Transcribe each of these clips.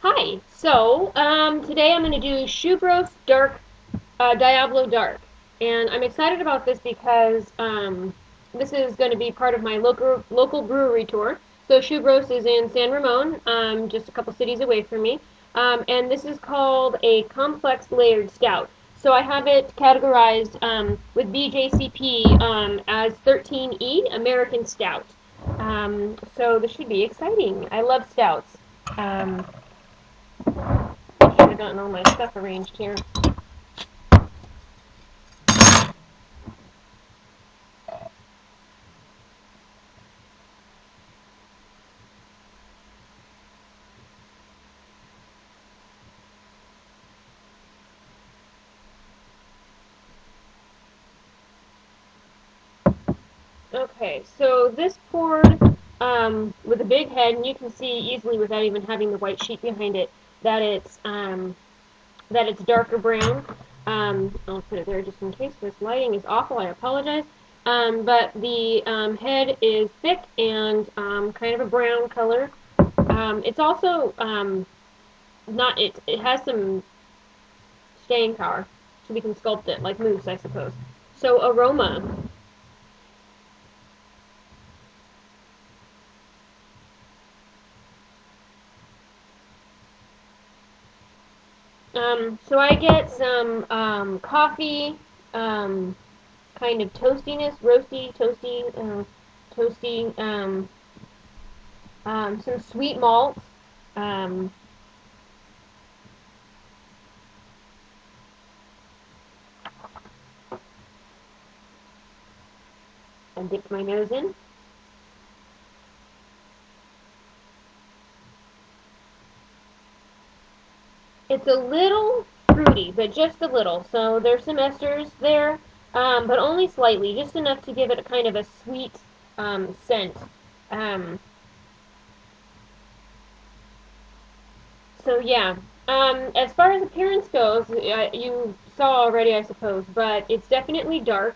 Hi. Today I'm going to do Schubros Diablo Dark, and I'm excited about this because this is going to be part of my local brewery tour. So Schubros is in San Ramon, just a couple cities away from me, and this is called a complex layered stout. So I have it categorized with BJCP as 13E American Stout. So this should be exciting. I love stouts. Um, Should have gotten all my stuff arranged here. Okay, so this poured with a big head, and you can see easily without even having the white sheet behind it that it's darker brown. I'll put it there just in case this lighting is awful. I apologize. But the head is thick and kind of a brown color. It's also not it. It has some staying power, so we can sculpt it like mousse, I suppose. So aroma. So I get some coffee, kind of toastiness, roasty, toasty, some sweet malt, um, and dip my nose in. It's a little fruity, but just a little. So there's some esters there, but only slightly, just enough to give it a kind of a sweet scent. Um, So yeah, as far as appearance goes, you saw already, I suppose, but it's definitely dark.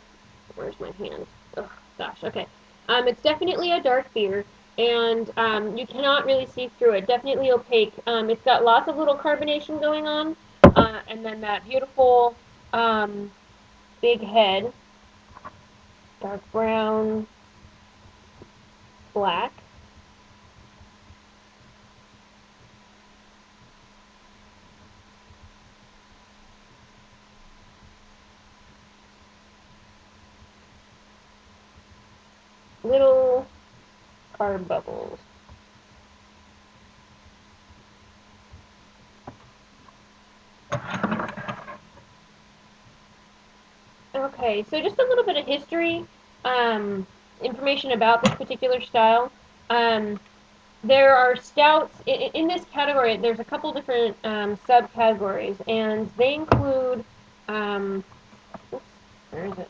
Where's my hand? Oh gosh, okay. It's definitely a dark beer, and you cannot really see through it. Definitely opaque. It's got lots of little carbonation going on, and then that beautiful um, big head, dark brown, black. Little carb bubbles. Okay, so just a little bit of history, um, information about this particular style. Um, there are stouts in this category. There's a couple different subcategories, and they include, oops, where is it?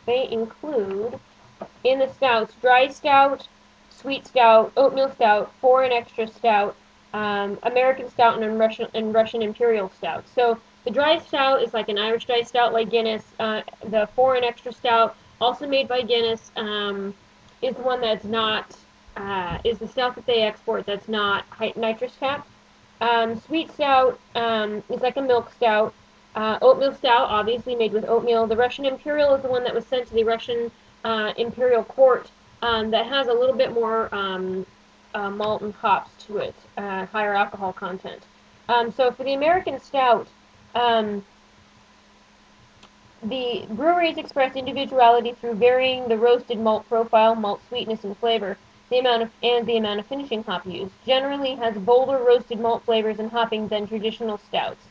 They include in the stouts dry stout, sweet stout, oatmeal stout, foreign extra stout, American stout, and Russian imperial stout. So the dry stout is like an Irish dry stout, like Guinness. The foreign extra stout, also made by Guinness, is the one that's not is the stout that they export that's not nitrous capped. Sweet stout is like a milk stout. Oatmeal stout, obviously made with oatmeal. The Russian Imperial is the one that was sent to the Russian Imperial Court that has a little bit more malt and hops to it, higher alcohol content. So for the American Stout, um, the breweries express individuality through varying the roasted malt profile, malt sweetness, and flavor. The amount of finishing hop used generally has bolder roasted malt flavors and hopping than traditional stouts,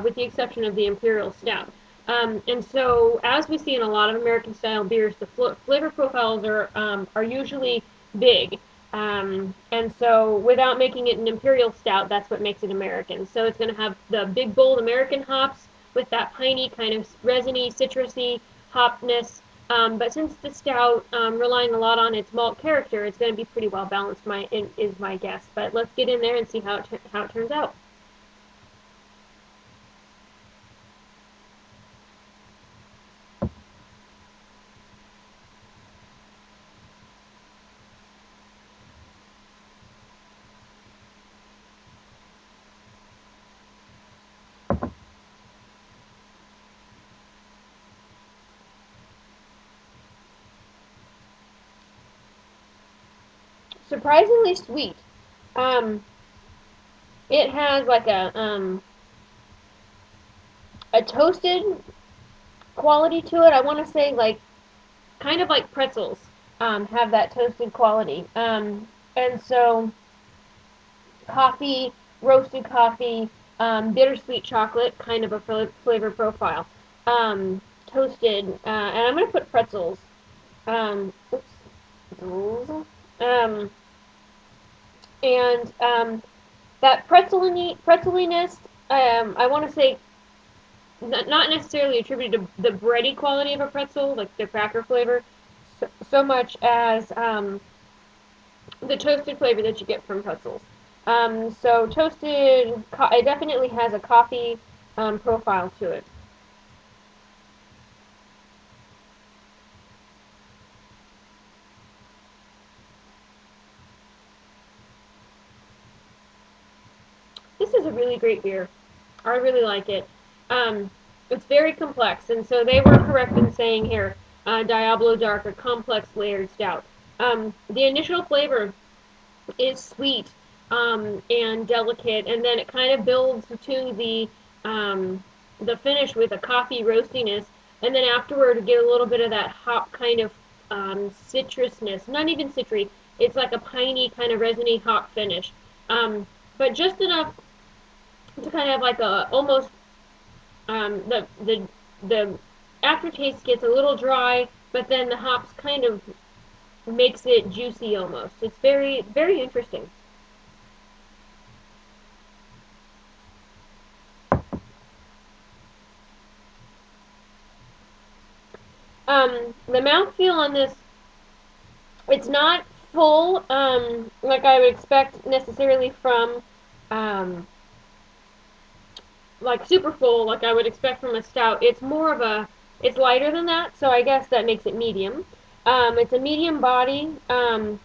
with the exception of the imperial stout. And so, as we see in a lot of American style beers, the flavor profiles are usually big. And so, without making it an imperial stout, that's what makes it American. So it's going to have the big, bold American hops with that piney kind of resiny, citrusy hopness. But since the stout relying a lot on its malt character, it's going to be pretty well balanced. Is my guess. But let's get in there and see how it turns out. surprisingly sweet. It has like a toasted quality to it. I want to say like kind of like pretzels have that toasted quality. And so coffee, roasted coffee, bittersweet chocolate, kind of a flavor profile. Toasted, and I'm going to put pretzels. Oops, um, and that pretzeliness, I want to say not necessarily attributed to the bready quality of a pretzel, like the cracker flavor, so much as the toasted flavor that you get from pretzels. So toasted, it definitely has a coffee profile to it. This is a really great beer. I really like it. Um, it's very complex, and so they were correct in saying here, Diablo Dark, a complex layered stout. The initial flavor is sweet and delicate, and then it kind of builds to the finish with a coffee roastiness, and then afterward you get a little bit of that hop kind of citrusness. Not even citry. It's like a piney kind of resiny hop finish, but just enough to kind of like a almost the aftertaste gets a little dry, but then the hops kind of makes it juicy almost. It's very, very interesting. The mouthfeel on this, it's not full, like I would expect necessarily from, um, like super full, like I would expect from a stout. It's more of a, it's lighter than that, so I guess that makes it medium. It's a medium body, and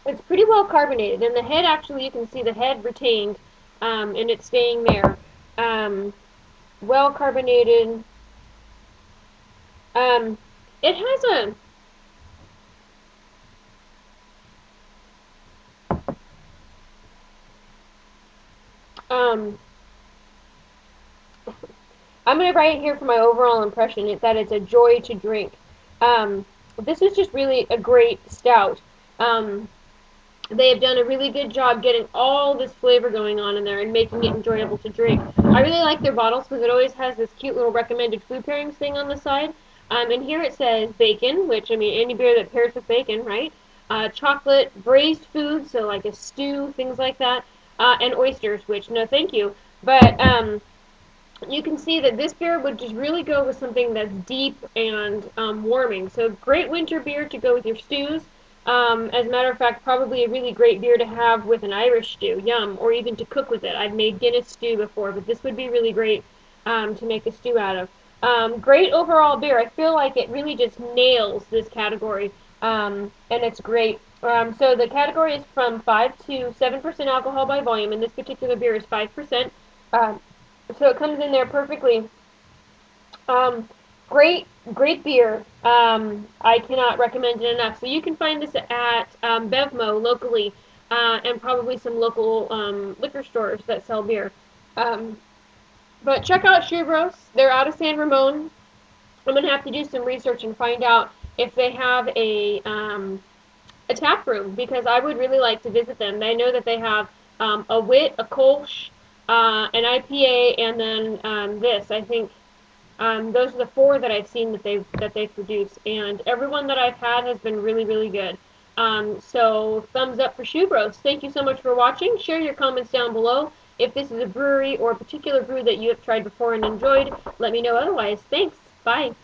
it's pretty well carbonated. And the head, actually, you can see the head retained, and it's staying there. Well carbonated. Um, it has a um, I'm going to write here for my overall impression that it's a joy to drink. Um, this is just really a great stout. Um, they have done a really good job getting all this flavor going on in there and making it enjoyable to drink. I really like their bottles because it always has this cute little recommended food pairings thing on the side. And here it says bacon, which, I mean, any beer that pairs with bacon, right? Chocolate, braised food, so like a stew, things like that, and oysters, which, no thank you. But you can see that this beer would just really go with something that's deep and warming. So great winter beer to go with your stews. As a matter of fact, probably a really great beer to have with an Irish stew, yum, or even to cook with it. I've made Guinness stew before, but this would be really great to make a stew out of. Great overall beer. I feel like it really just nails this category, and it's great. So the category is from 5 to 7% alcohol by volume, and this particular beer is 5%. So it comes in there perfectly. Um, great beer. I cannot recommend it enough. So you can find this at Bevmo locally, and probably some local liquor stores that sell beer. Um, but check out Schubros. They're out of San Ramon. I'm gonna have to do some research and find out if they have a tap room because I would really like to visit them. I know that they have a wit, a Kolsch, an IPA, and then this. I think those are the four that I've seen that they produce, and everyone that I've had has been really, really good. So thumbs up for Schubros. Thank you so much for watching. Share your comments down below. If this is a brewery or a particular brew that you have tried before and enjoyed, let me know otherwise. Thanks. Bye.